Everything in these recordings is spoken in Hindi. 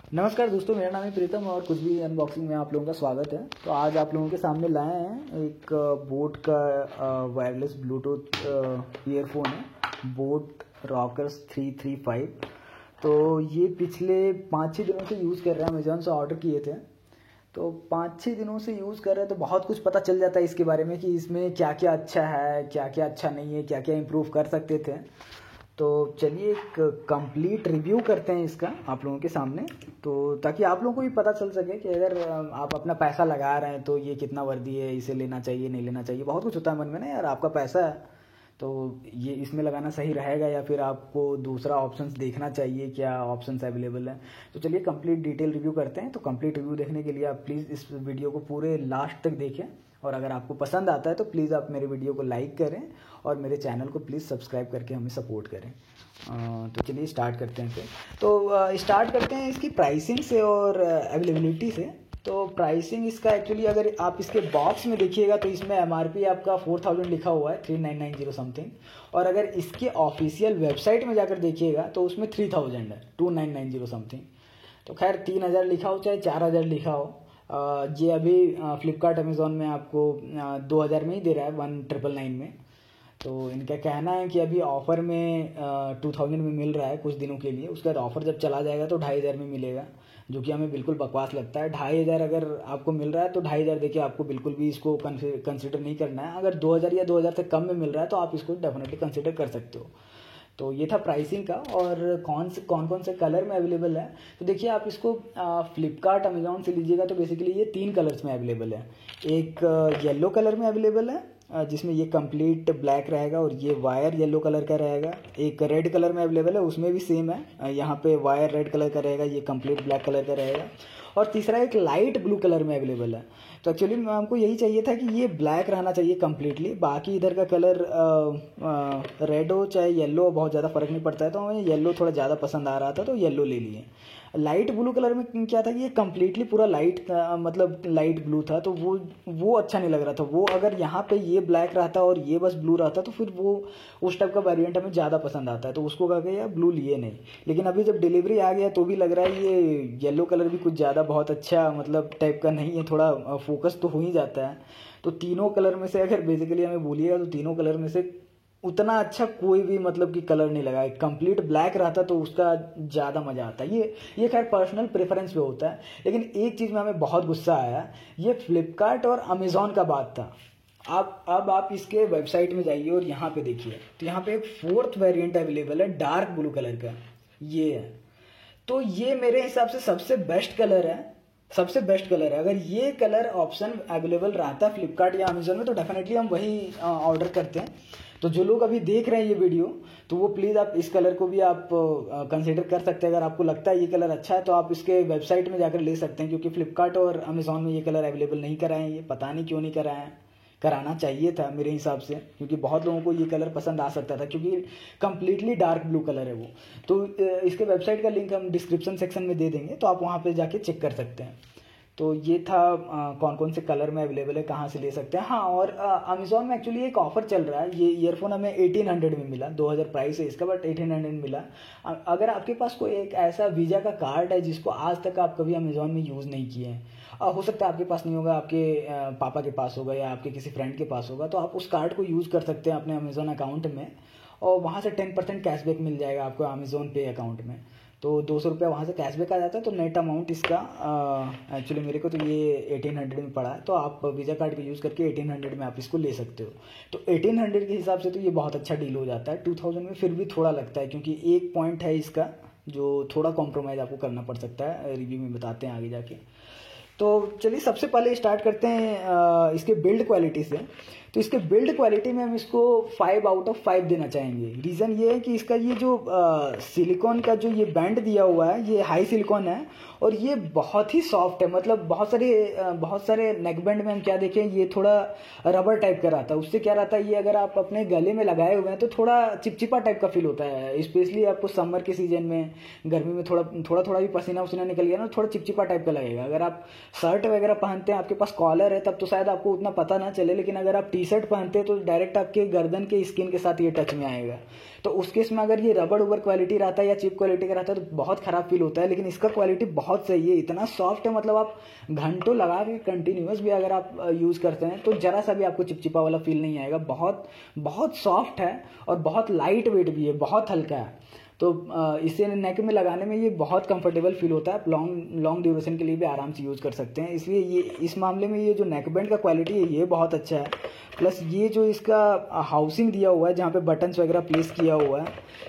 नमस्कार दोस्तों, मेरा नाम है प्रीतम और कुछ भी अनबॉक्सिंग में आप लोगों का स्वागत है। तो आज आप लोगों के सामने लाए हैं एक बोट का वायरलेस ब्लूटूथ ईयरफोन है, बोट रॉकर्स 335। तो ये पिछले 5-6 दिनों से यूज़ कर रहे हैं, अमेजोन से ऑर्डर किए थे। तो 5-6 दिनों से यूज़ कर रहे हैं तो बहुत कुछ पता चल जाता है इसके बारे में कि इसमें क्या क्या अच्छा है, क्या क्या अच्छा नहीं है, क्या क्या इम्प्रूव कर सकते थे। तो चलिए एक कंप्लीट रिव्यू करते हैं इसका आप लोगों के सामने, तो ताकि आप लोगों को भी पता चल सके कि अगर आप अपना पैसा लगा रहे हैं तो ये कितना वर्दी है, इसे लेना चाहिए नहीं लेना चाहिए। बहुत कुछ होता है मन में ना यार, आपका पैसा है तो ये इसमें लगाना सही रहेगा या फिर आपको दूसरा ऑप्शंस देखना चाहिए, क्या ऑप्शंस अवेलेबल है। तो चलिए कंप्लीट डिटेल रिव्यू करते हैं। तो कंप्लीट रिव्यू देखने के लिए आप प्लीज़ इस वीडियो को पूरे लास्ट तक देखें, और अगर आपको पसंद आता है तो प्लीज़ आप मेरे वीडियो को लाइक करें और मेरे चैनल को प्लीज़ सब्सक्राइब करके हमें सपोर्ट करें। तो चलिए स्टार्ट करते हैं फिर। तो स्टार्ट करते हैं इसकी प्राइसिंग से और अवेलेबिलिटी से। तो प्राइसिंग इसका एक्चुअली अगर आप इसके बॉक्स में देखिएगा तो इसमें MRP आपका 4000 लिखा हुआ है, 3990 समथिंग। और अगर इसके ऑफिशियल वेबसाइट में जाकर देखिएगा तो उसमें 3000 है, 2990 समथिंग। तो खैर 3000 लिखा हो चाहे 4000 लिखा हो, ये अभी फ्लिपकार्ट अमेज़ॉन में आपको 2000 में ही दे रहा है, 1999 में। तो इनका कहना है कि अभी ऑफ़र में 2000 में मिल रहा है कुछ दिनों के लिए, उसके बाद ऑफ़र जब चला जाएगा तो 2500 में मिलेगा, जो कि हमें बिल्कुल बकवास लगता है। 2500 अगर आपको मिल रहा है तो 2500 देखिए, आपको बिल्कुल भी इसको कंसिडर नहीं करना है। अगर 2000 या 2000 से कम में मिल रहा है तो आप इसको डेफिनेटली कंसिडर कर सकते हो। तो ये था प्राइसिंग का। और कौन कौन से कलर में अवेलेबल है, तो देखिए आप इसको फ्लिपकार्ट अमेज़ॉन से लीजिएगा तो बेसिकली ये 3 कलर्स में अवेलेबल है। एक येलो कलर में अवेलेबल है, जिसमें ये कंप्लीट ब्लैक रहेगा और ये वायर येलो कलर का रहेगा। एक रेड कलर में अवेलेबल है, उसमें भी सेम है, यहाँ पे वायर रेड कलर का रहेगा, ये कंप्लीट ब्लैक कलर का रहेगा। और तीसरा एक लाइट ब्लू कलर में अवेलेबल है। तो एक्चुअली हमको यही चाहिए था कि ये ब्लैक रहना चाहिए कम्प्लीटली, बाकी इधर का कलर रेड हो चाहे येलो हो बहुत ज़्यादा फ़र्क नहीं पड़ता है। तो हमें येलो थोड़ा ज़्यादा पसंद आ रहा था तो येलो ले लिए। लाइट ब्लू कलर में क्या था कि ये कम्प्लीटली पूरा लाइट था, मतलब लाइट ब्लू था, तो वो अच्छा नहीं लग रहा था। वो अगर यहाँ पे ये ब्लैक रहता और ये बस ब्लू रहता तो फिर वो उस टाइप का वेरिएंट हमें ज़्यादा पसंद आता है, तो उसको कह के यार ब्लू लिए नहीं। लेकिन अभी जब डिलीवरी आ गया तो भी लग रहा है ये येलो कलर भी कुछ ज़्यादा बहुत अच्छा मतलब टाइप का नहीं है, थोड़ा फोकस तो हो ही जाता है। तो तीनों कलर में से अगर बेसिकली हमें बोलिएगा तो तीनों कलर में से उतना अच्छा कोई भी मतलब कि कलर नहीं लगा। कंप्लीट ब्लैक रहता तो उसका ज़्यादा मज़ा आता है। ये खैर पर्सनल प्रेफरेंस पे होता है। लेकिन एक चीज़ में हमें बहुत गुस्सा आया, ये फ्लिपकार्ट और अमेज़ॉन का बात था। अब आप इसके वेबसाइट में जाइए और यहाँ पे देखिए, तो यहाँ पे एक 4th वेरिएंट अवेलेबल है डार्क ब्लू कलर का, ये है। तो ये मेरे हिसाब से सबसे बेस्ट कलर है, सबसे बेस्ट कलर है। अगर ये कलर ऑप्शन अवेलेबल रहता है फ्लिपकार्ट या अमेज़ॉन में तो डेफिनेटली हम वही ऑर्डर करते हैं। तो जो लोग अभी देख रहे हैं ये वीडियो, तो वो प्लीज़ आप इस कलर को भी आप कंसिडर कर सकते हैं। अगर आपको लगता है ये कलर अच्छा है तो आप इसके वेबसाइट में जाकर ले सकते हैं, क्योंकि फ्लिपकार्ट और अमेज़ॉन में ये कलर अवेलेबल नहीं कराए हैं। ये पता नहीं क्यों नहीं कराए हैं, कराना चाहिए था मेरे हिसाब से, क्योंकि बहुत लोगों को ये कलर पसंद आ सकता था, क्योंकि कंप्लीटली डार्क ब्लू कलर है वो। तो इसके वेबसाइट का लिंक हम डिस्क्रिप्शन सेक्शन में दे देंगे, तो आप वहाँ पे जाके चेक कर सकते हैं। तो ये था कौन कौन से कलर में अवेलेबल है, कहाँ से ले सकते हैं। हाँ, और अमेज़ॉन में एक्चुअली एक ऑफ़र चल रहा है। ये ईयरफोन हमें 1800 में मिला, 2000 प्राइस है इसका, बट 1800 में मिला। अगर आपके पास कोई एक ऐसा वीज़ा का कार्ड है जिसको आज तक आप कभी अमेज़ॉन में यूज़ नहीं किए हैं, हो सकता है आपके पास नहीं होगा, आपके पापा के पास होगा या आपके किसी फ्रेंड के पास होगा, तो आप उस कार्ड को यूज़ कर सकते हैं अपने अमेज़ॉन अकाउंट में, और वहाँ से 10% कैशबैक मिल जाएगा आपको अमेज़ॉन पे अकाउंट में। तो 200 रुपया वहाँ से कैशबैक आ जाता है। तो नेट अमाउंट इसका एक्चुअली मेरे को तो ये 1800 में पड़ा है, तो आप वीज़ा कार्ड का यूज़ करके 1800 में आप इसको ले सकते हो। तो 1800 के हिसाब से तो ये बहुत अच्छा डील हो जाता है। 2000 में फिर भी थोड़ा लगता है, क्योंकि एक पॉइंट है इसका जो थोड़ा कॉम्प्रोमाइज़ आपको करना पड़ सकता है, रिव्यू में बताते हैं आगे जाके। तो चलिए सबसे पहले स्टार्ट करते हैं इसके बिल्ड क्वालिटी से। तो इसके बिल्ड क्वालिटी में हम इसको 5 आउट ऑफ 5 देना चाहेंगे। रीज़न ये है कि इसका ये जो सिलिकॉन का जो ये बैंड दिया हुआ है, ये हाई सिलिकॉन है और ये बहुत ही सॉफ्ट है। मतलब बहुत सारे नेक बैंड में हम क्या देखें, ये थोड़ा रबर टाइप का रहता है। उससे क्या रहता है, ये अगर आप अपने गले में लगाए हुए हैं तो थोड़ा चिपचिपा टाइप का फील होता है। स्पेशली आपको समर के सीजन में, गर्मी में थोड़ा भी पसीना वसीना निकल गया ना, थोड़ा चिपचिपा टाइप का लगेगा। अगर आप शर्ट वगैरह पहनते हैं, आपके पास कॉलर है, तब तो शायद आपको उतना पता ना चले, लेकिन अगर आप टी टी शर्ट पहनते हैं तो डायरेक्ट आपके गर्दन के स्किन के साथ ये टच में आएगा। तो उस केस में अगर ये रबड़ उबर क्वालिटी रहता है या चिप क्वालिटी का रहता है तो बहुत ख़राब फील होता है, लेकिन इसका क्वालिटी बहुत सही है, इतना सॉफ्ट है, मतलब आप घंटों लगा के कंटिन्यूस भी अगर आप यूज़ करते हैं तो ज़रा सा भी आपको चिपचिपा वाला फील नहीं आएगा। बहुत बहुत सॉफ्ट है और बहुत लाइट वेट भी है, बहुत हल्का है। तो इसे नेक में लगाने में ये बहुत कंफर्टेबल फील होता है, आप लॉन्ग ड्यूरेशन के लिए भी आराम से यूज़ कर सकते हैं। इसलिए ये इस मामले में ये जो नेक बैंड का क्वालिटी है ये बहुत अच्छा है। प्लस ये जो इसका हाउसिंग दिया हुआ है जहाँ पे बटन्स वगैरह प्लेस किया हुआ है,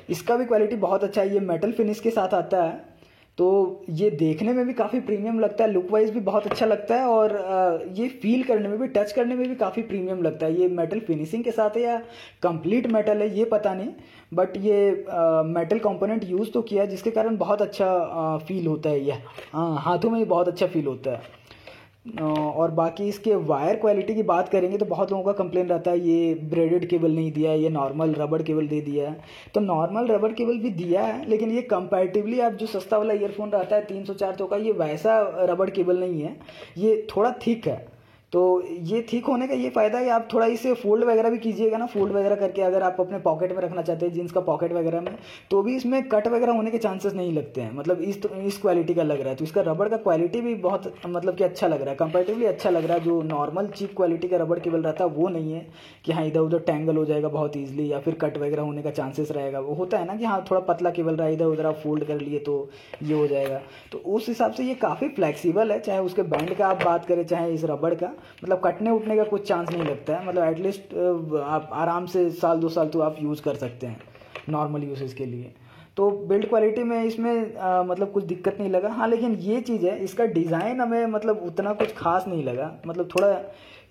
इसका भी क्वालिटी बहुत अच्छा है। ये मेटल फिनिश के साथ आता है तो ये देखने में भी काफ़ी प्रीमियम लगता है, लुक वाइज भी बहुत अच्छा लगता है और ये फील करने में भी, टच करने में भी काफ़ी प्रीमियम लगता है। ये मेटल फिनिशिंग के साथ है या कंप्लीट मेटल है ये पता नहीं, बट ये मेटल कंपोनेंट यूज़ तो किया जिसके कारण बहुत अच्छा फील होता है। ये हाथों में भी बहुत अच्छा फील होता है। और बाकी इसके वायर क्वालिटी की बात करेंगे तो बहुत लोगों का कंप्लेन रहता है ये ब्रेडेड केबल नहीं दिया है, ये नॉर्मल रबड़ केबल दे दिया है। तो नॉर्मल रबड़ केबल भी दिया है, लेकिन ये कंपैरेटिवली आप जो सस्ता वाला ईयरफोन रहता है 300-400 का, ये वैसा रबड़ केबल नहीं है, ये थोड़ा थिक है। तो ये ठीक होने का ये फ़ायदा है आप थोड़ा इसे फोल्ड वगैरह भी कीजिएगा ना, फोल्ड वगैरह करके अगर आप अपने पॉकेट में रखना चाहते हैं, जीन्स का पॉकेट वगैरह में, तो भी इसमें कट वगैरह होने के चांसेस नहीं लगते हैं। मतलब इस क्वालिटी का लग रहा है, तो इसका रबड़ का क्वालिटी भी बहुत मतलब कि अच्छा लग रहा है, कंपैरेटिवली अच्छा लग रहा है। जो नॉर्मल चीप क्वालिटी का रबड़ केबल रहता है वो नहीं है कि हाँ इधर उधर टैंगल हो जाएगा बहुत ईजिली या फिर कट वगैरह होने का चांसेस रहेगा। वो होता है ना कि हाँ थोड़ा पतला केबल रहा, इधर उधर आप फोल्ड कर लिए तो ये हो जाएगा। तो उस हिसाब से ये काफ़ी फ्लेक्सिबल है, चाहे उसके बैंड का आप बात करें चाहे इस रबड़ का, मतलब कटने उठने का कुछ चांस नहीं लगता है। मतलब एटलीस्ट आप आराम से 1-2 साल तो आप यूज़ कर सकते हैं नॉर्मल यूसेज के लिए। तो बिल्ड क्वालिटी में इसमें मतलब कुछ दिक्कत नहीं लगा। हाँ लेकिन ये चीज़ है, इसका डिज़ाइन हमें मतलब उतना कुछ खास नहीं लगा, मतलब थोड़ा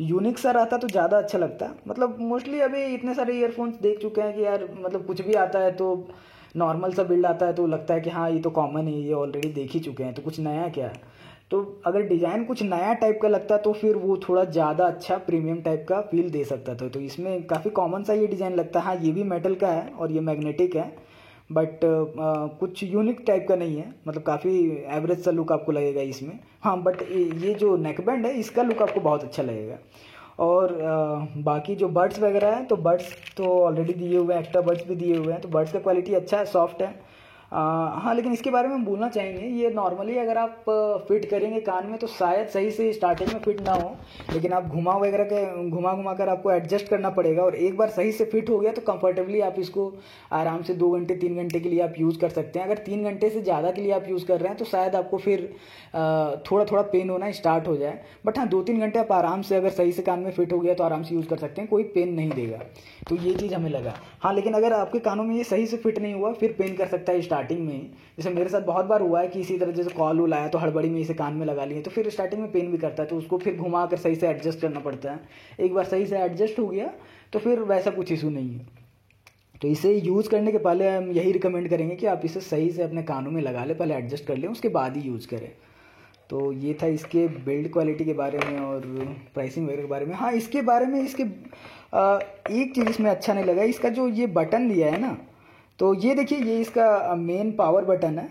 यूनिक सा रहता तो ज़्यादा अच्छा लगता। मतलब मोस्टली अभी इतने सारे ईयरफोन्स देख चुके हैं कि यार मतलब कुछ भी आता है तो नॉर्मल सा बिल्ड आता है तो लगता है कि हाँ ये तो कॉमन है, ये ऑलरेडी देख ही चुके हैं, तो कुछ नया क्या है। तो अगर डिज़ाइन कुछ नया टाइप का लगता तो फिर वो थोड़ा ज़्यादा अच्छा प्रीमियम टाइप का फील दे सकता था। तो इसमें काफ़ी कॉमन सा ये डिज़ाइन लगता है। हाँ ये भी मेटल का है और ये मैग्नेटिक है, बट कुछ यूनिक टाइप का नहीं है, मतलब काफ़ी एवरेज सा लुक आपको लगेगा इसमें। हाँ बट ये जो नेकबैंड है इसका लुक आपको बहुत अच्छा लगेगा। और बाकी जो बड्स वगैरह हैं तो बड्स तो ऑलरेडी दिए हुए हैं, एक्स्ट्रा बड्स भी दिए हुए हैं, तो बड्स का क्वालिटी अच्छा है, सॉफ्ट है। हाँ लेकिन इसके बारे में हम बोलना चाहेंगे, ये नॉर्मली अगर आप फिट करेंगे कान में तो शायद सही से स्टार्टिंग में फिट ना हो, लेकिन आप घुमा घुमा कर आपको एडजस्ट करना पड़ेगा। और एक बार सही से फिट हो गया तो कंफर्टेबली आप इसको आराम से 2 घंटे 3 घंटे के लिए आप यूज़ कर सकते हैं। अगर 3 घंटे से ज़्यादा के लिए आप यूज़ कर रहे हैं तो शायद आपको फिर थोड़ा थोड़ा पेन होना स्टार्ट हो जाए, बट हाँ 2-3 घंटे आप आराम से अगर सही से कान में फिट हो गया तो आराम से यूज़ कर सकते हैं, कोई पेन नहीं देगा। तो ये चीज़ हमें लगा। हाँ लेकिन अगर आपके कानों में ये सही से फिट नहीं हुआ फिर पेन कर सकता है स्टार्टिंग में। जैसे मेरे साथ बहुत बार हुआ है कि इसी तरह जैसे कॉल वॉल आया तो हड़बड़ी में इसे कान में लगा लिए, तो फिर स्टार्टिंग में पेन भी करता है, तो उसको फिर घुमा कर सही से एडजस्ट करना पड़ता है। एक बार सही से एडजस्ट हो गया तो फिर वैसा कुछ इशू नहीं है। तो इसे यूज़ करने के पहले हम यही रिकमेंड करेंगे कि आप इसे सही से अपने कानों में लगा लें, पहले एडजस्ट कर लें, उसके बाद ही यूज़ करें। तो ये था इसके बिल्ड क्वालिटी के बारे में और प्राइसिंग वगैरह के बारे में। हाँ इसके बारे में एक चीज़ इसमें अच्छा नहीं लगा, इसका जो ये बटन दिया है ना, तो ये देखिए ये इसका मेन पावर बटन है,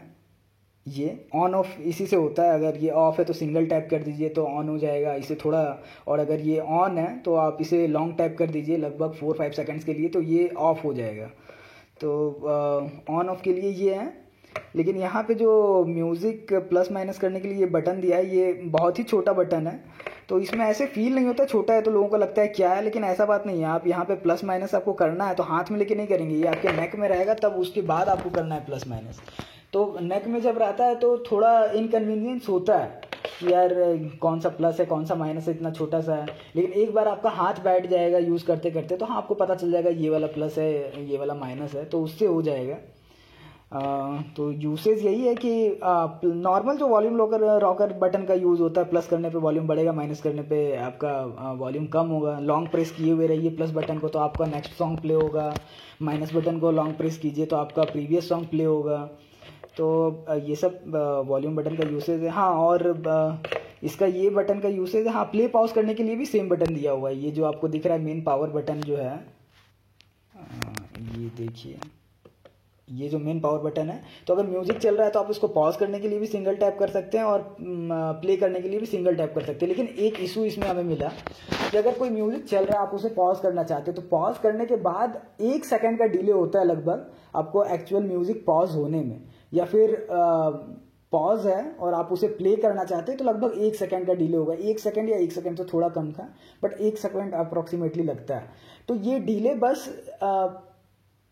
ये ऑन ऑफ इसी से होता है। अगर ये ऑफ है तो सिंगल टैप कर दीजिए तो ऑन हो जाएगा इसे थोड़ा, और अगर ये ऑन है तो आप इसे लॉन्ग टैप कर दीजिए लगभग 4-5 सेकंड्स के लिए तो ये ऑफ हो जाएगा। तो ऑन ऑफ के लिए ये है। लेकिन यहाँ पे जो म्यूज़िक प्लस माइनस करने के लिए ये बटन दिया है ये बहुत ही छोटा बटन है, तो इसमें ऐसे फील नहीं होता, छोटा है तो लोगों को लगता है क्या है, लेकिन ऐसा बात नहीं है। आप यहाँ पे प्लस माइनस आपको करना है तो हाथ में लेके नहीं करेंगे, ये आपके नेक में रहेगा, तब उसके बाद आपको करना है प्लस माइनस। तो नेक में जब रहता है तो थोड़ा इनकन्वीनियंस होता है कि यार कौन सा प्लस है कौन सा माइनस है, इतना छोटा सा है। लेकिन एक बार आपका हाथ बैठ जाएगा यूज़ करते करते तो हाँ आपको पता चल जाएगा ये वाला प्लस है ये वाला माइनस है, तो उससे हो जाएगा। तो यूसेज यही है कि नॉर्मल जो वॉल्यूम रॉकर बटन का यूज़ होता है, प्लस करने पे वॉल्यूम बढ़ेगा, माइनस करने पे आपका वॉल्यूम कम होगा। लॉन्ग प्रेस किए हुए रहिए प्लस बटन को तो आपका नेक्स्ट सॉन्ग प्ले होगा, माइनस बटन को लॉन्ग प्रेस कीजिए तो आपका प्रीवियस सॉन्ग प्ले होगा। तो ये सब वॉल्यूम बटन का यूसेज है। हाँ और इसका ये बटन का यूसेज है, हाँ प्ले पॉज करने के लिए भी सेम बटन दिया हुआ है। ये जो आपको दिख रहा है मेन पावर बटन जो है, ये देखिए ये जो मेन पावर बटन है, तो अगर म्यूजिक चल रहा है तो आप इसको पॉज करने के लिए भी सिंगल टैप कर सकते हैं और प्ले करने के लिए भी सिंगल टैप कर सकते हैं। लेकिन एक इशू इसमें हमें मिला कि अगर कोई म्यूजिक चल रहा है आप उसे पॉज करना चाहते हो तो पॉज करने के बाद 1 सेकंड का डिले होता है लगभग आपको एक्चुअल म्यूजिक पॉज होने में, या फिर पॉज है और आप उसे प्ले करना चाहते हैं तो लगभग 1 सेकंड का डिले होगा। 1 सेकंड या 1 सेकंड तो थोड़ा कम था, बट 1 सेकंड अप्रोक्सीमेटली लगता है। तो ये डिले बस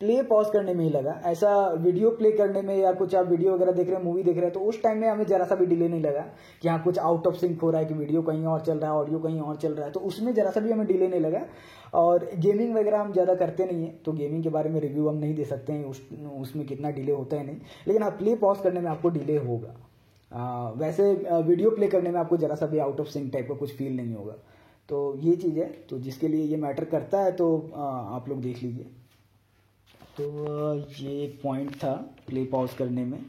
प्ले पॉज करने में ही लगा, ऐसा वीडियो प्ले करने में या कुछ आप वीडियो वगैरह देख रहे हैं, मूवी देख रहे हैं, तो उस टाइम में हमें जरा सा भी डिले नहीं लगा कि हाँ कुछ आउट ऑफ सिंक हो रहा है, कि वीडियो कहीं और चल रहा है, ऑडियो कहीं और चल रहा है, तो उसमें जरा सा भी हमें डिले नहीं लगा। और गेमिंग वगैरह हम ज़्यादा करते नहीं है तो गेमिंग के बारे में रिव्यू हम नहीं दे सकते हैं, उसमें कितना डिले होता है नहीं, लेकिन हाँ प्ले पॉज करने में आपको डिले होगा। वैसे वीडियो प्ले करने में आपको जरा सा भी आउट ऑफ सिंक टाइप का कुछ फील नहीं होगा। तो ये चीज़ है, तो जिसके लिए ये मैटर करता है तो आप लोग देख लीजिए। तो ये एक पॉइंट था प्ले पॉज करने में।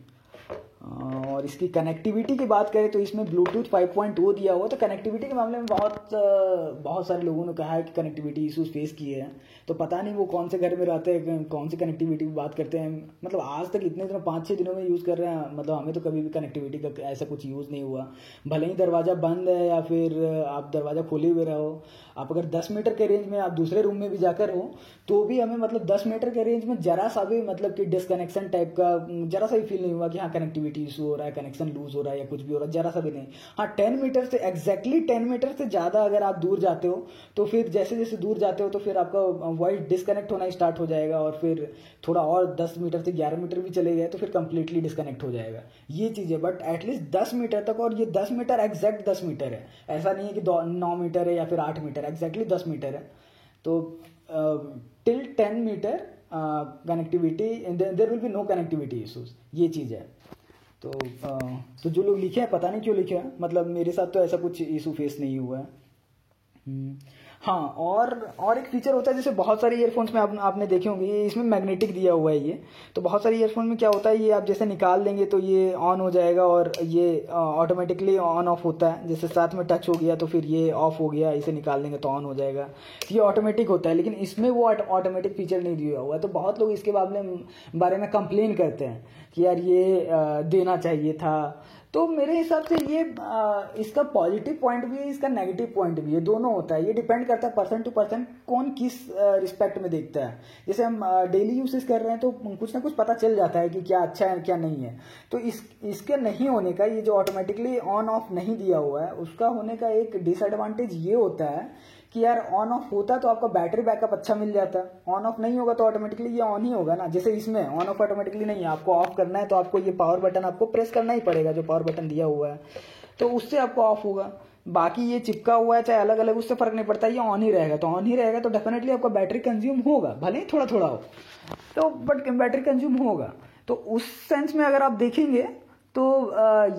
और इसकी कनेक्टिविटी की बात करें तो इसमें ब्लूटूथ 5.2 दिया हुआ, तो कनेक्टिविटी के मामले में बहुत सारे लोगों ने कहा है कि कनेक्टिविटी इशूज फेस किए हैं। तो पता नहीं वो कौन से घर में रहते हैं, कौन सी कनेक्टिविटी की बात करते हैं। मतलब आज तक इतने दिनों 5-6 दिनों में यूज़ कर रहे हैं, मतलब हमें तो कभी भी कनेक्टिविटी का ऐसा कुछ यूज़ नहीं हुआ। भले ही दरवाज़ा बंद है या फिर आप दरवाज़ा खोले हुए रहो, आप अगर 10 मीटर के रेंज में आप दूसरे रूम में भी जाकर हो तो भी हमें मतलब 10 मीटर के रेंज में जरा सा भी मतलब कि डिसकनेक्शन टाइप का जरा सा भी फील नहीं हुआ कि हाँ कनेक्टिविटी इशू हो रहा है, कनेक्शन लूज हो रहा है या कुछ भी हो रहा है, जरा सा भी नहीं। हाँ 10 मीटर से एग्जैक्टली 10 मीटर से ज़्यादा अगर आप दूर जाते हो तो फिर जैसे जैसे दूर जाते हो तो फिर आपका वॉइस डिस्कनेक्ट होना स्टार्ट हो जाएगा, और फिर थोड़ा और 10 मीटर से 11 मीटर भी चले गए तो फिर कंप्लीटली डिस्कनेक्ट हो जाएगा। ये चीज़ है, बट एटलीस्ट 10 मीटर तक, और ये 10 मीटर एग्जैक्ट 10 मीटर है, ऐसा नहीं है कि 9 मीटर है या फिर 8 मीटर, एग्जैक्टली 10 मीटर है। तो till 10 metre connectivity, there will be no connectivity issues, ये चीज़ है। तो जो लोग लिखे हैं पता नहीं क्यों लिखे हैं, मतलब मेरे साथ तो ऐसा कुछ इशू फेस नहीं हुआ है। हाँ, और एक फीचर होता है जैसे बहुत सारे ईयरफोन्स में आपने देखे होंगे, ये इसमें मैग्नेटिक दिया हुआ है ये। तो बहुत सारे ईयरफोन में क्या होता है, ये आप जैसे निकाल देंगे तो ये ऑन हो जाएगा और ये ऑटोमेटिकली ऑन ऑफ होता है। जैसे साथ में टच हो गया तो फिर ये ऑफ हो गया, इसे निकाल देंगे तो ऑन हो जाएगा, तो ये ऑटोमेटिक होता है। लेकिन इसमें वो ऑटोमेटिक फीचर नहीं दिया हुआ है, तो बहुत लोग इसके बारे में कंप्लेन करते हैं कि यार ये देना चाहिए था। तो मेरे हिसाब से ये इसका पॉजिटिव पॉइंट भी है, इसका नेगेटिव पॉइंट भी है, दोनों होता है। ये डिपेंड करता है पर्सन टू पर्सन कौन किस रिस्पेक्ट में देखता है। जैसे हम डेली यूसेज कर रहे हैं तो कुछ ना कुछ पता चल जाता है कि क्या अच्छा है क्या नहीं है। तो इसके नहीं होने का, ये जो ऑटोमेटिकली ऑन ऑफ नहीं दिया हुआ है, उसका होने का एक डिसएडवांटेज ये होता है कि यार ऑन ऑफ होता तो आपका बैटरी बैकअप अच्छा मिल जाता, ऑन ऑफ नहीं होगा तो ऑटोमेटिकली ये ऑन ही होगा ना। जैसे इसमें ऑन ऑफ ऑटोमेटिकली नहीं है, आपको ऑफ करना है तो आपको ये पावर बटन आपको प्रेस करना ही पड़ेगा, जो पावर बटन दिया हुआ है, तो उससे आपको ऑफ होगा। बाकी ये चिपका हुआ है चाहे अलग अलग, उससे फर्क नहीं पड़ता, ये ऑन ही रहेगा। तो ऑन ही रहेगा तो डेफिनेटली आपका बैटरी कंज्यूम होगा, भले ही थोड़ा थोड़ा हो तो, बट बैटरी कंज्यूम होगा। तो उस सेंस में अगर आप देखेंगे तो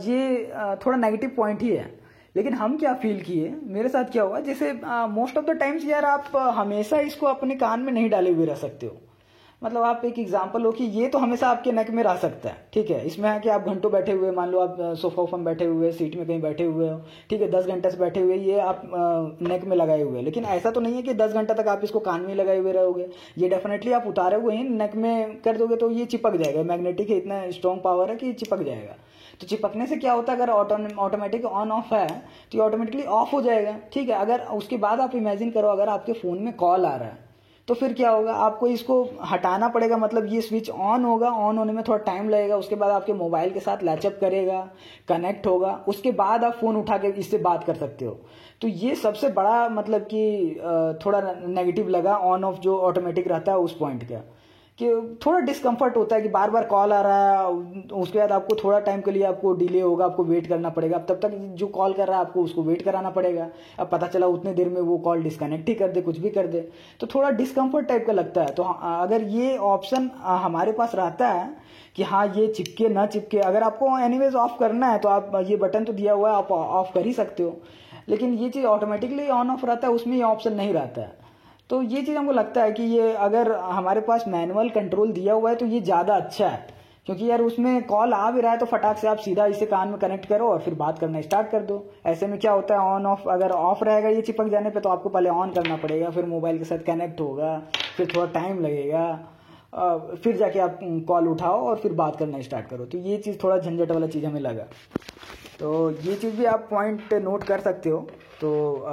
ये थोड़ा नेगेटिव पॉइंट ही है। लेकिन हम क्या फील किए, मेरे साथ क्या हुआ, जैसे मोस्ट ऑफ द टाइम्स यार आप हमेशा इसको अपने कान में नहीं डाले हुए रह सकते हो। मतलब आप एक एग्जांपल हो कि ये तो हमेशा आपके नेक में रह सकता है, ठीक है। इसमें है कि आप घंटों बैठे हुए, मान लो आप सोफा में बैठे हुए, सीट में कहीं बैठे हुए हो, ठीक है, 10 घंटे से बैठे हुए, ये आप नेक में लगाए हुए हैं। लेकिन ऐसा तो नहीं है कि 10 घंटा तक आप इसको कान में लगाए हुए रहोगे। ये डेफिनेटली आप उतारे हुए हैं, नेक में कर दोगे तो ये चिपक जाएगा। मैग्नेटिक है, इतना स्ट्रॉन्ग पावर है कि ये चिपक जाएगा। तो चिपकने से क्या होता है, अगर ऑटोमेटिक ऑन ऑफ है तो ये ऑटोमेटिकली ऑफ हो जाएगा, ठीक है। अगर उसके बाद आप इमेजिन करो अगर आपके फ़ोन में कॉल आ रहा है तो फिर क्या होगा, आपको इसको हटाना पड़ेगा। मतलब ये स्विच ऑन होगा, ऑन होने में थोड़ा टाइम लगेगा, उसके बाद आपके मोबाइल के साथ लैचअप करेगा, कनेक्ट होगा, उसके बाद आप फ़ोन उठा के इससे बात कर सकते हो। तो ये सबसे बड़ा मतलब कि थोड़ा नेगेटिव लगा ऑन ऑफ जो ऑटोमेटिक रहता है उस पॉइंट का, कि थोड़ा डिस्कम्फर्ट होता है कि बार बार कॉल आ रहा है, उसके बाद आपको थोड़ा टाइम के लिए आपको डिले होगा, आपको वेट करना पड़ेगा। अब तब तक जो कॉल कर रहा है आपको उसको वेट कराना पड़ेगा। अब पता चला उतने देर में वो कॉल डिस्कनेक्ट ही कर दे, कुछ भी कर दे, तो थोड़ा डिस्कम्फर्ट टाइप का लगता है। तो अगर ये ऑप्शन हमारे पास रहता है कि हाँ ये चिपके ना चिपके, अगर आपको एनीवेज ऑफ करना है तो आप ये बटन तो दिया हुआ है, आप ऑफ कर ही सकते हो। लेकिन ये चीज़ ऑटोमेटिकली ऑन ऑफ रहता है, उसमें ये ऑप्शन नहीं रहता है। तो ये चीज़ हमको लगता है कि ये अगर हमारे पास मैनुअल कंट्रोल दिया हुआ है तो ये ज़्यादा अच्छा है, क्योंकि यार उसमें कॉल आ भी रहा है तो फटाक से आप सीधा इसे कान में कनेक्ट करो और फिर बात करना स्टार्ट कर दो। ऐसे में क्या होता है, ऑन ऑफ अगर ऑफ रहेगा ये चिपक जाने पे तो आपको पहले ऑन करना पड़ेगा, फिर मोबाइल के साथ कनेक्ट होगा, फिर थोड़ा टाइम लगेगा, फिर जाके आप कॉल उठाओ और फिर बात करना स्टार्ट करो। तो ये चीज़ थोड़ा झंझट वाला चीज़ हमें लगा। तो ये चीज़ भी आप पॉइंट नोट कर सकते हो। तो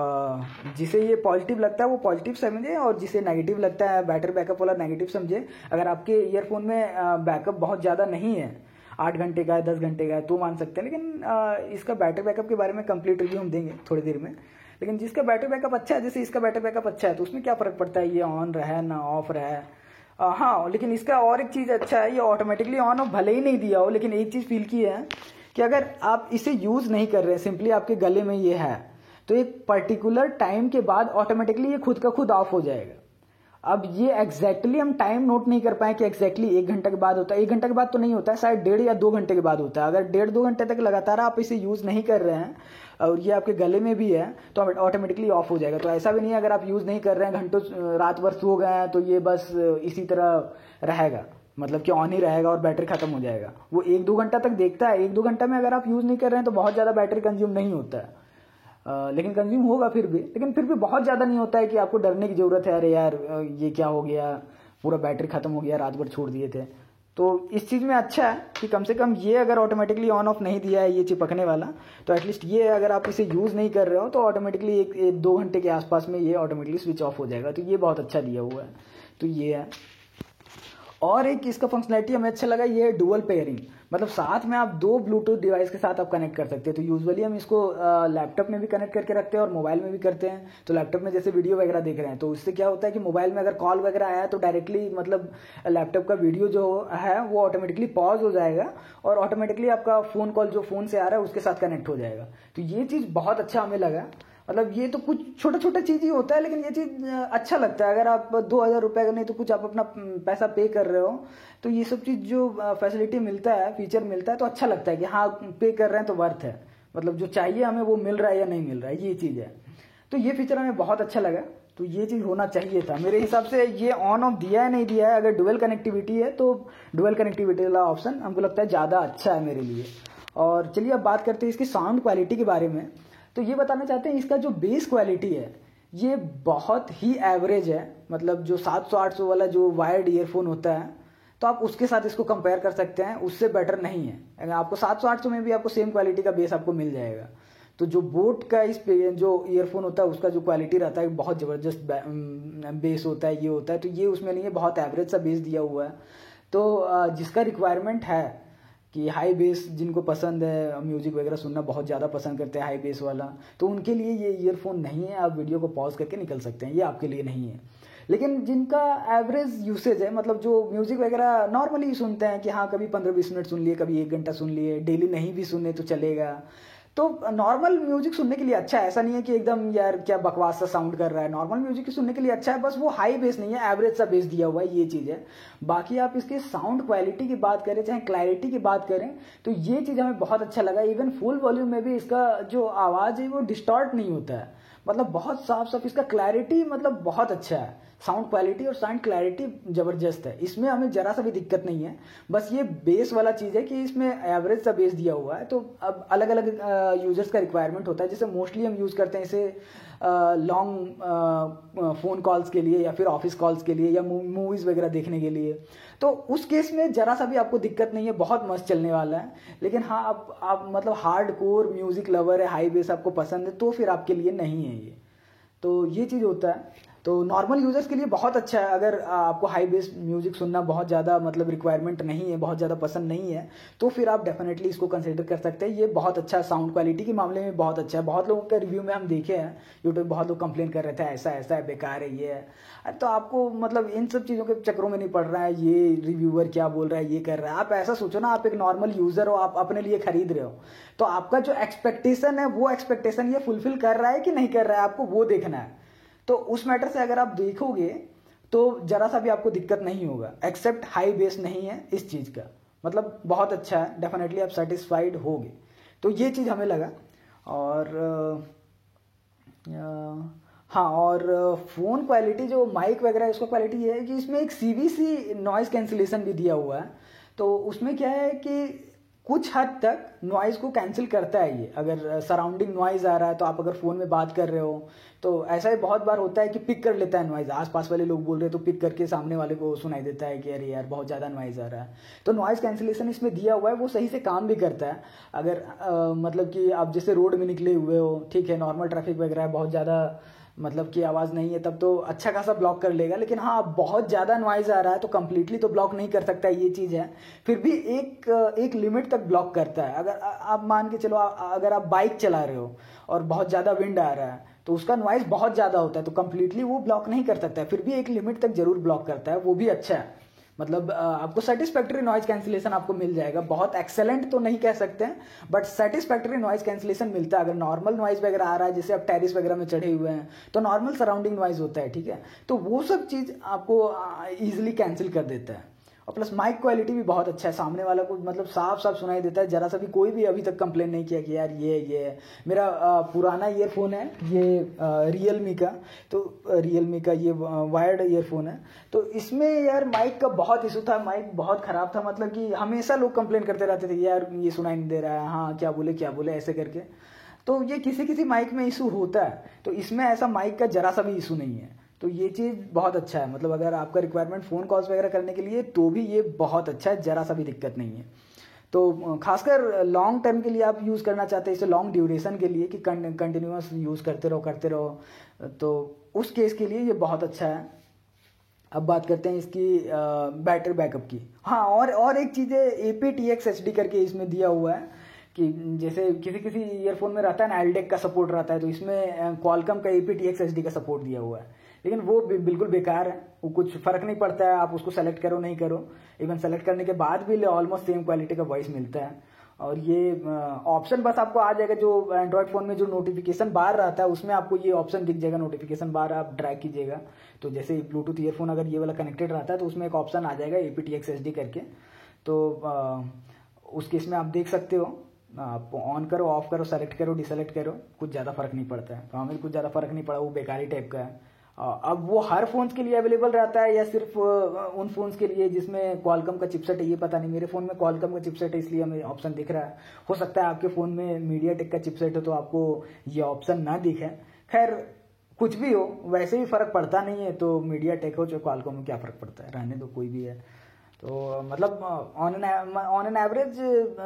जिसे ये पॉजिटिव लगता है वो पॉजिटिव समझे, और जिसे नेगेटिव लगता है बैटरी बैकअप वाला नेगेटिव समझे। अगर आपके ईयरफोन में बैकअप बहुत ज़्यादा नहीं है, 8 घंटे का है, 10 घंटे का है, तो मान सकते हैं। लेकिन इसका बैटरी बैकअप के बारे में कंप्लीट रिव्यू हम देंगे थोड़ी देर में। लेकिन जिसका बैटरी बैकअप अच्छा है, जैसे इसका बैटरी बैकअप अच्छा है, तो उसमें क्या फ़र्क पड़ता है ये ऑन रहा है ना ऑफ रहा है। हाँ, लेकिन इसका और एक चीज़ अच्छा है, ये ऑटोमेटिकली ऑन ऑफ भले ही नहीं दिया हो, लेकिन एक चीज़ फील की है कि अगर आप इसे यूज़ नहीं कर रहे हैं, सिंपली आपके गले में ये है, तो एक पर्टिकुलर टाइम के बाद ऑटोमेटिकली ये खुद का खुद ऑफ हो जाएगा। अब ये एग्जैक्टली हम टाइम नोट नहीं कर पाए कि एग्जैक्टली 1 घंटे के बाद होता है। 1 घंटे के बाद तो नहीं होता है, शायद 1.5 या 2 घंटे के बाद होता है। अगर 1.5-2 घंटे तक लगातार आप इसे यूज़ नहीं कर रहे हैं और ये आपके गले में भी है, तो ऑटोमेटिकली ऑफ हो जाएगा। तो ऐसा भी नहीं है अगर आप यूज़ नहीं कर रहे हैं, घंटों रात भर सो गए हैं, तो ये बस इसी तरह रहेगा, मतलब कि ऑन ही रहेगा और बैटरी खत्म हो जाएगा। वो 1-2 घंटा तक देखता है। 1-2 घंटा में अगर आप यूज़ नहीं कर रहे हैं तो बहुत ज़्यादा बैटरी कंज्यूम नहीं होता है, लेकिन कंज्यूम होगा फिर भी, लेकिन फिर भी बहुत ज़्यादा नहीं होता है कि आपको डरने की ज़रूरत है, अरे यार ये क्या हो गया, पूरा बैटरी ख़त्म हो गया, रात भर छोड़ दिए थे। तो इस चीज़ में अच्छा है कि कम से कम ये अगर ऑटोमेटिकली ऑन ऑफ नहीं दिया है ये चिपकने वाला, तो एटलीस्ट ये अगर आप इसे यूज़ नहीं कर रहे हो तो ऑटोमेटिकली 1-2 घंटे के आसपास में ये ऑटोमेटिकली स्विच ऑफ हो जाएगा। तो ये बहुत अच्छा दिया हुआ है। तो ये है। और एक इसका फंक्शनैलिटी हमें अच्छा लगा, ये है डुअल पेयरिंग, मतलब साथ में आप 2 ब्लूटूथ डिवाइस के साथ आप कनेक्ट कर सकते हैं। तो यूजुअली हम इसको लैपटॉप में भी कनेक्ट करके रखते हैं और मोबाइल में भी करते हैं। तो लैपटॉप में जैसे वीडियो वगैरह देख रहे हैं, तो उससे क्या होता है कि मोबाइल में अगर कॉल वगैरह आया तो डायरेक्टली मतलब लैपटॉप का वीडियो जो है वो ऑटोमेटिकली पॉज हो जाएगा और ऑटोमेटिकली आपका फ़ोन कॉल जो फ़ोन से आ रहा है उसके साथ कनेक्ट हो जाएगा। तो ये चीज़ बहुत अच्छा हमें लगा। मतलब ये तो कुछ छोटा छोटा चीज़ ही होता है, लेकिन ये चीज़ अच्छा लगता है। अगर आप 2000 रुपये का नहीं तो कुछ आप अपना पैसा पे कर रहे हो, तो ये सब चीज़ जो फैसिलिटी मिलता है, फीचर मिलता है, तो अच्छा लगता है कि हाँ पे कर रहे हैं तो वर्थ है, मतलब जो चाहिए हमें वो मिल रहा है या नहीं मिल रहा है, ये चीज़ है। तो ये फीचर हमें बहुत अच्छा लगा। तो ये चीज़ होना चाहिए था मेरे हिसाब से। ये ऑन ऑफ दिया है नहीं दिया है, अगर डुअल कनेक्टिविटी है तो डुअल कनेक्टिविटी वाला ऑप्शन हमको लगता है ज़्यादा अच्छा है मेरे लिए। और चलिए अब बात करते हैं इसकी साउंड क्वालिटी के बारे में। तो ये बताना चाहते हैं इसका जो बेस क्वालिटी है ये बहुत ही एवरेज है। मतलब जो 700-800 वाला जो वायर्ड ईयरफोन होता है तो आप उसके साथ इसको कंपेयर कर सकते हैं, उससे बेटर नहीं है। अगर आपको 700-800 में भी आपको सेम क्वालिटी का बेस आपको मिल जाएगा। तो जो बोट का इस पे जो ईयरफोन होता है उसका जो क्वालिटी रहता है बहुत ज़बरदस्त बेस होता है, ये होता है। तो ये उसमें नहीं है, बहुत एवरेज सा बेस दिया हुआ है। तो जिसका रिक्वायरमेंट है कि हाई बेस जिनको पसंद है, म्यूजिक वगैरह सुनना बहुत ज़्यादा पसंद करते हैं हाई बेस वाला, तो उनके लिए ये ईयरफोन नहीं है। आप वीडियो को पॉज करके निकल सकते हैं, ये आपके लिए नहीं है। लेकिन जिनका एवरेज यूसेज है, मतलब जो म्यूजिक वगैरह नॉर्मली सुनते हैं कि हाँ कभी 15-20 मिनट सुन लिए, कभी 1 घंटा सुन लिए, डेली नहीं भी सुने तो चलेगा, तो नॉर्मल म्यूजिक सुनने के लिए अच्छा है। ऐसा नहीं है कि एकदम यार क्या बकवास सा साउंड कर रहा है, नॉर्मल म्यूजिक सुनने के लिए अच्छा है। बस वो हाई बेस नहीं है, एवरेज सा बेस दिया हुआ है, ये चीज़ है। बाकी आप इसके साउंड क्वालिटी की बात करें चाहे क्लैरिटी की बात करें तो ये चीज़ हमें बहुत अच्छा लगा। इवन फुल वॉल्यूम में भी इसका जो आवाज़ है वो डिस्टॉर्ट नहीं होता है, मतलब बहुत साफ साफ इसका क्लैरिटी मतलब बहुत अच्छा है। साउंड क्वालिटी और साउंड क्लैरिटी ज़बरदस्त है, इसमें हमें ज़रा सा भी दिक्कत नहीं है। बस ये बेस वाला चीज़ है कि इसमें एवरेज सा बेस दिया हुआ है। तो अब अलग अलग यूजर्स का रिक्वायरमेंट होता है। जैसे मोस्टली हम यूज़ करते हैं इसे लॉन्ग फ़ोन कॉल्स के लिए या फिर ऑफिस कॉल्स के लिए या मूवीज़ वगैरह देखने के लिए, तो उस केस में ज़रा सा भी आपको दिक्कत नहीं है, बहुत मस्त चलने वाला है। लेकिन हाँ आप मतलब हार्ड कोर म्यूज़िक लवर है, हाई बेस आपको पसंद है, तो फिर आपके लिए नहीं है ये। तो ये चीज़ होता है। तो नॉर्मल यूज़र्स के लिए बहुत अच्छा है। अगर आपको हाई बेस म्यूजिक सुनना बहुत ज़्यादा मतलब रिक्वायरमेंट नहीं है, बहुत ज़्यादा पसंद नहीं है, तो फिर आप डेफिनेटली इसको कंसिडर कर सकते हैं। ये बहुत अच्छा साउंड क्वालिटी के मामले में बहुत अच्छा है। बहुत लोगों के रिव्यू में हम देखे हैं, यूट्यूब बहुत लोग कंप्लेन कर रहे थे ऐसा ऐसा है, बेकार है, ये है। तो आपको मतलब इन सब चीज़ों के चक्करों में नहीं पड़ रहा है, ये रिव्यूअर क्या बोल रहा है, ये कर रहा है। आप ऐसा सोचो ना, आप एक नॉर्मल यूज़र हो, आप अपने लिए खरीद रहे हो, तो आपका जो एक्सपेक्टेशन है वो एक्सपेक्टेशन ये फुलफिल कर रहा है कि नहीं कर रहा है, आपको वो देखना है। तो उस मैटर से अगर आप देखोगे तो जरा सा भी आपको दिक्कत नहीं होगा, एक्सेप्ट हाई बेस नहीं है इस चीज़ का, मतलब बहुत अच्छा है, डेफिनेटली आप सेटिस्फाइड होगे। तो ये चीज़ हमें लगा। और हाँ, और फ़ोन क्वालिटी जो माइक वगैरह है उसका क्वालिटी ये है कि इसमें एक CVC नॉइज़ कैंसिलेशन भी दिया हुआ है। तो उसमें क्या है कि कुछ हद तक नॉइज़ को कैंसिल करता है ये। अगर सराउंडिंग नॉइज़ आ रहा है तो आप अगर फ़ोन में बात कर रहे हो तो ऐसा ही बहुत बार होता है कि पिक कर लेता है नॉइज़, आसपास वाले लोग बोल रहे हैं तो पिक करके सामने वाले को सुनाई देता है कि अरे यार बहुत ज़्यादा नॉइज़ आ रहा है। तो नॉइज़ कैंसिलेशन इसमें दिया हुआ है, वो सही से काम भी करता है। अगर मतलब कि आप जैसे रोड में निकले हुए हो, ठीक है, नॉर्मल ट्रैफिक वगैरह है, बहुत ज़्यादा मतलब कि आवाज़ नहीं है, तब तो अच्छा खासा ब्लॉक कर लेगा। लेकिन हाँ, बहुत ज़्यादा नॉइज़ आ रहा है तो कंप्लीटली तो ब्लॉक नहीं कर सकता, ये चीज़ है। फिर भी एक लिमिट तक ब्लॉक करता है। अगर आप मान के चलो, अगर आप बाइक चला रहे हो और बहुत ज़्यादा विंड आ रहा है तो उसका नॉइज़ बहुत ज़्यादा होता है, तो कंप्लीटली वो ब्लॉक नहीं कर सकता है, फिर भी एक लिमिट तक जरूर ब्लॉक करता है, वो भी अच्छा है। मतलब आपको सेटिस्फैक्टरी नॉइज कैंसिलेशन आपको मिल जाएगा। बहुत एक्सेलेंट तो नहीं कह सकते हैं, बट सेटिस्फैक्टरी नॉइज कैंसिलेशन मिलता है। अगर नॉर्मल नॉइज वगैरह आ रहा है, जैसे आप टेरिस वगैरह में चढ़े हुए हैं तो नॉर्मल सराउंडिंग नॉइज होता है, ठीक है, तो वो सब चीज़ आपको ईजिली कैंसिल कर देता है। और प्लस माइक क्वालिटी भी बहुत अच्छा है, सामने वाला को मतलब साफ साफ सुनाई देता है। जरा सा भी कोई भी अभी तक कंप्लेन नहीं किया कि यार ये मेरा पुराना ईयरफोन है, ये रियलमी का, तो रियलमी का ये वायर्ड ईयरफोन है, तो इसमें यार माइक का बहुत इशू था, माइक बहुत ख़राब था। मतलब कि हमेशा लोग कंप्लेन करते रहते थे कि यार ये सुनाई नहीं दे रहा है, हाँ क्या बोले ऐसे करके। तो ये किसी किसी माइक में इशू होता है, तो इसमें ऐसा माइक का जरा सा भी इशू नहीं है। तो ये चीज़ बहुत अच्छा है। मतलब अगर आपका रिक्वायरमेंट फ़ोन कॉल्स वगैरह करने के लिए तो भी ये बहुत अच्छा है, जरा सा भी दिक्कत नहीं है। तो खासकर लॉन्ग टर्म के लिए आप यूज़ करना चाहते हैं, इसे लॉन्ग ड्यूरेशन के लिए कि कंटिन्यूस यूज़ करते रहो, तो उस केस के लिए ये बहुत अच्छा है। अब बात करते हैं इसकी बैटरी बैकअप की। हाँ, और एक चीज़ है, aptX HD करके इसमें दिया हुआ है कि जैसे किसी ईयरफोन में रहता है ना एल्डेक का सपोर्ट रहता है, तो इसमें क्वालकॉम का aptX HD का सपोर्ट दिया हुआ है। लेकिन वो बिल्कुल बेकार है, वो कुछ फर्क नहीं पड़ता है आप उसको सेलेक्ट करो नहीं करो, इवन सेलेक्ट करने के बाद भी ऑलमोस्ट सेम क्वालिटी का वॉइस मिलता है। और ये ऑप्शन बस आपको आ जाएगा, जो एंड्रॉयड फ़ोन में जो नोटिफिकेशन बार रहता है उसमें आपको ये ऑप्शन दिख जाएगा, नोटिफिकेशन बार आप ड्रैग कीजिएगा तो जैसे ब्लूटूथ ईयरफोन अगर ये वाला कनेक्टेड रहता है तो उसमें एक ऑप्शन आ जाएगा aptX HD करके, तो उस केस में आप देख सकते हो, आप ऑन करो ऑफ करो सेलेक्ट करो डिसेलेक्ट करो, कुछ ज़्यादा फर्क नहीं पड़ता है। तो हमें कुछ ज़्यादा फर्क नहीं पड़ा, वो बेकारी टाइप का है। अब वो हर फोन्स के लिए अवेलेबल रहता है या सिर्फ उन फोन्स के लिए जिसमें क्वालकॉम का चिपसेट है, ये पता नहीं। मेरे फ़ोन में क्वालकॉम का चिपसेट है इसलिए हमें ऑप्शन दिख रहा है। हो सकता है आपके फ़ोन में मीडियाटेक का चिपसेट हो तो आपको ये ऑप्शन ना दिखे। खैर कुछ भी हो, वैसे भी फ़र्क पड़ता नहीं है, तो मीडियाटेक हो चाहे क्वालकॉम हो क्या फ़र्क पड़ता है, रहने दो, कोई भी है। तो मतलब on an average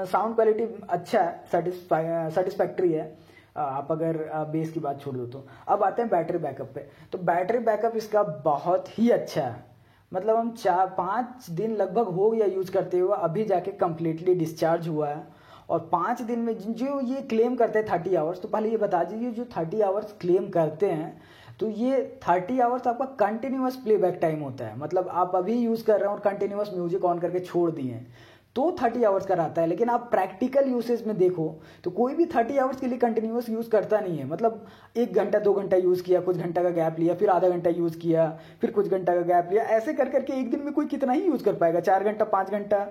sound quality अच्छा है, सेटिस्फैक्ट्री है। आप अगर बेस की बात छोड़ दो तो। अब आते हैं बैटरी बैकअप पे। तो बैटरी बैकअप इसका बहुत ही अच्छा है। मतलब हम 4-5 दिन लगभग हो गया यूज करते हुए, अभी जाके कंप्लीटली डिस्चार्ज हुआ है। और 5 दिन में जो ये क्लेम करते हैं 30 आवर्स, तो पहले ये बता दीजिए जो 30 आवर्स क्लेम करते हैं तो ये 30 आवर्स आपका कंटिन्यूअस प्लेबैक टाइम होता है। मतलब आप अभी यूज़ कर रहे हैं और कंटिन्यूअस म्यूजिक ऑन करके छोड़ दिए तो 30 आवर्स का रहता है। लेकिन आप प्रैक्टिकल यूसेज में देखो तो कोई भी 30 आवर्स के लिए कंटिन्यूअस यूज़ करता नहीं है। मतलब 1 घंटा 2 घंटा यूज़ किया, कुछ घंटा का गैप लिया, फिर आधा घंटा यूज़ किया, फिर कुछ घंटा का गैप लिया, ऐसे कर करके एक दिन में कोई कितना ही यूज़ कर पाएगा। 4 घंटा 5 घंटा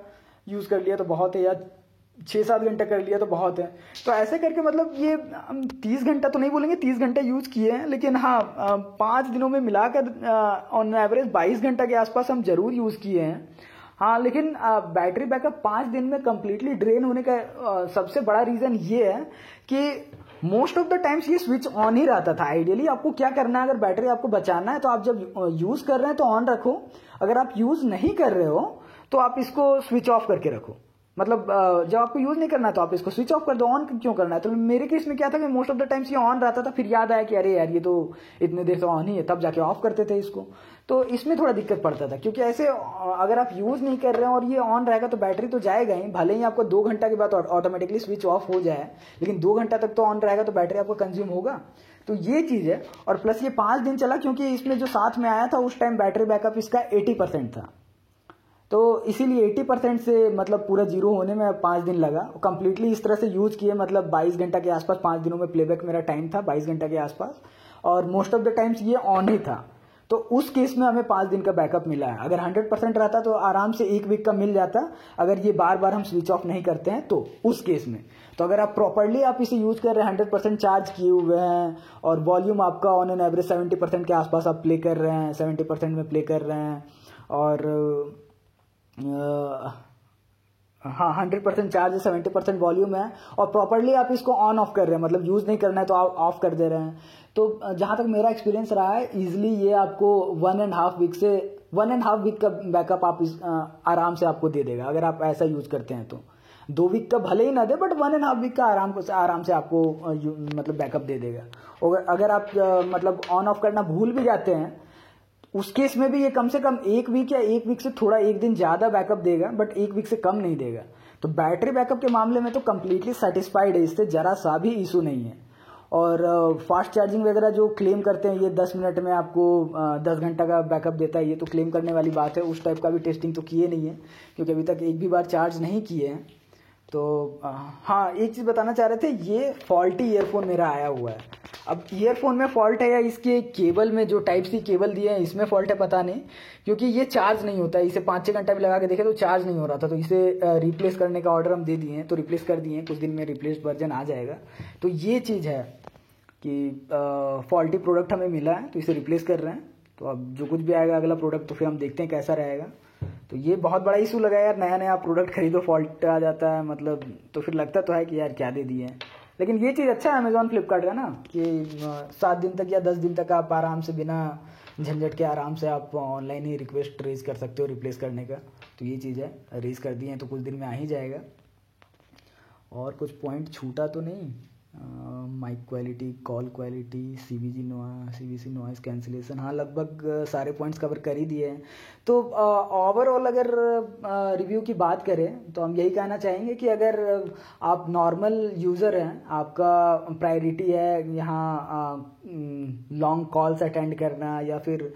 यूज़ कर लिया तो बहुत है, या 6-7 घंटा कर लिया तो बहुत है। तो ऐसे करके मतलब ये 30 घंटा तो नहीं बोलेंगे, 30 घंटे यूज़ किए हैं, लेकिन हाँ 5 दिनों में मिलाकर ऑन एवरेज 22 घंटा के आसपास हम जरूर यूज़ किए हैं। हाँ, लेकिन बैटरी बैकअप 5 दिन में कंप्लीटली ड्रेन होने का सबसे बड़ा रीज़न ये है कि मोस्ट ऑफ द टाइम्स ये स्विच ऑन ही रहता था। आइडियली आपको क्या करना है, अगर बैटरी आपको बचाना है तो आप जब यूज़ कर रहे हैं तो ऑन रखो, अगर आप यूज़ नहीं कर रहे हो तो आप इसको स्विच ऑफ करके रखो। मतलब जब आपको यूज नहीं करना है तो आप इसको स्विच ऑफ कर दो, ऑन क्यों करना है। तो मेरे केस में क्या था कि मोस्ट ऑफ द टाइम्स ये ऑन रहता था, फिर याद आया कि अरे यार ये तो इतने देर से ऑन ही है, तब जाके ऑफ करते थे इसको। तो इसमें थोड़ा दिक्कत पड़ता था, क्योंकि ऐसे अगर आप यूज नहीं कर रहे हैं और ये ऑन रहेगा तो बैटरी तो जाएगा ही, भले ही आपको 2 घंटा के बाद ऑटोमेटिकली स्विच ऑफ हो जाए, लेकिन 2 घंटा तक तो ऑन रहेगा तो बैटरी आपको कंज्यूम होगा। तो ये चीज़ है। और प्लस ये 5 दिन चला, क्योंकि इसमें जो साथ में आया था उस टाइम बैटरी बैकअप इसका 80% था, तो इसीलिए 80% से मतलब पूरा जीरो होने में 5 दिन लगा। कंप्लीटली इस तरह से यूज किए, मतलब 22 घंटा के आसपास 5 दिनों में प्लेबैक मेरा टाइम था 22 घंटा के आसपास, और मोस्ट ऑफ द टाइम्स ये ऑन ही था। तो उस केस में हमें 5 दिन का बैकअप मिला है। अगर 100% रहता तो आराम से 1 वीक का मिल जाता, अगर ये बार बार हम स्विच ऑफ नहीं करते हैं तो उस केस में। तो अगर आप प्रॉपरली आप इसे यूज कर रहे हैं, 100% चार्ज किए हुए हैं, और वॉल्यूम आपका ऑन एन एवरेज 70% के आसपास आप प्ले कर रहे हैं, 70% में प्ले कर रहे हैं, और हाँ 100% चार्ज है, 70% वॉल्यूम है, और प्रॉपरली आप इसको ऑन ऑफ कर रहे हैं, मतलब यूज़ नहीं करना है तो आप ऑफ कर दे रहे हैं। तो जहाँ तक मेरा एक्सपीरियंस रहा है, इजीली ये आपको 1.5 वीक का बैकअप आप आराम से आपको दे देगा, अगर आप ऐसा यूज़ करते हैं तो। 2 वीक का भले ही ना दे, बट 1.5 वीक का आराम से आपको मतलब बैकअप दे देगा। और अगर आप मतलब ऑन ऑफ करना भूल भी जाते हैं, उस केस में भी ये कम से कम 1 वीक या 1 वीक से थोड़ा 1 दिन ज़्यादा बैकअप देगा, बट 1 वीक से कम नहीं देगा। तो बैटरी बैकअप के मामले में तो कम्प्लीटली सेटिस्फाइड है, इससे ज़रा सा भी इशू नहीं है। और फास्ट चार्जिंग वगैरह जो क्लेम करते हैं, ये 10 मिनट में आपको 10 घंटा का बैकअप देता है, ये तो क्लेम करने वाली बात है। उस टाइप का भी टेस्टिंग तो किए नहीं है, क्योंकि अभी तक एक भी बार चार्ज नहीं किए हैं। तो हाँ, एक चीज़ बताना चाह रहे थे, ये फॉल्टी ईयरफोन मेरा आया हुआ है। अब ईयरफोन में फॉल्ट है या इसके केबल में जो टाइप सी केबल दिए हैं इसमें फॉल्ट है, पता नहीं, क्योंकि ये चार्ज नहीं होता है। इसे 5-6 घंटा भी लगा के देखे तो चार्ज नहीं हो रहा था, तो इसे रिप्लेस करने का ऑर्डर हम दे दिए हैं, तो रिप्लेस कर दिए हैं। कुछ दिन में रिप्लेस्ड वर्जन आ जाएगा। तो ये चीज़ है कि फॉल्टी प्रोडक्ट हमें मिला है, तो इसे रिप्लेस कर रहे हैं। तो अब जो कुछ भी आएगा अगला प्रोडक्ट, तो फिर हम देखते हैं कैसा रहेगा। तो ये बहुत बड़ा इशू लगा यार, नया नया प्रोडक्ट खरीदो फॉल्ट आ जाता है, मतलब तो फिर लगता तो है कि यार क्या दे दिए हैं। लेकिन ये चीज़ अच्छा है अमेजोन फ्लिपकार्ट का ना, कि 7 दिन तक या 10 दिन तक आप आराम से बिना झंझट के आराम से आप ऑनलाइन ही रिक्वेस्ट रेज कर सकते हो रिप्लेस करने का। तो ये चीज़ है, रेज कर दिए हैं तो कुछ दिन में आ ही जाएगा। और कुछ पॉइंट छूटा तो नहीं? Mic quality, call quality, CVC noise cancellation, हाँ लगभग सारे पॉइंट्स कवर कर ही दिए हैं। तो ओवरऑल अगर रिव्यू की बात करें तो हम यही कहना चाहेंगे कि अगर आप नॉर्मल यूज़र हैं, आपका प्रायोरिटी है यहाँ लॉन्ग कॉल्स अटेंड करना, या फिर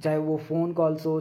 चाहे वो फ़ोन कॉल्स हो,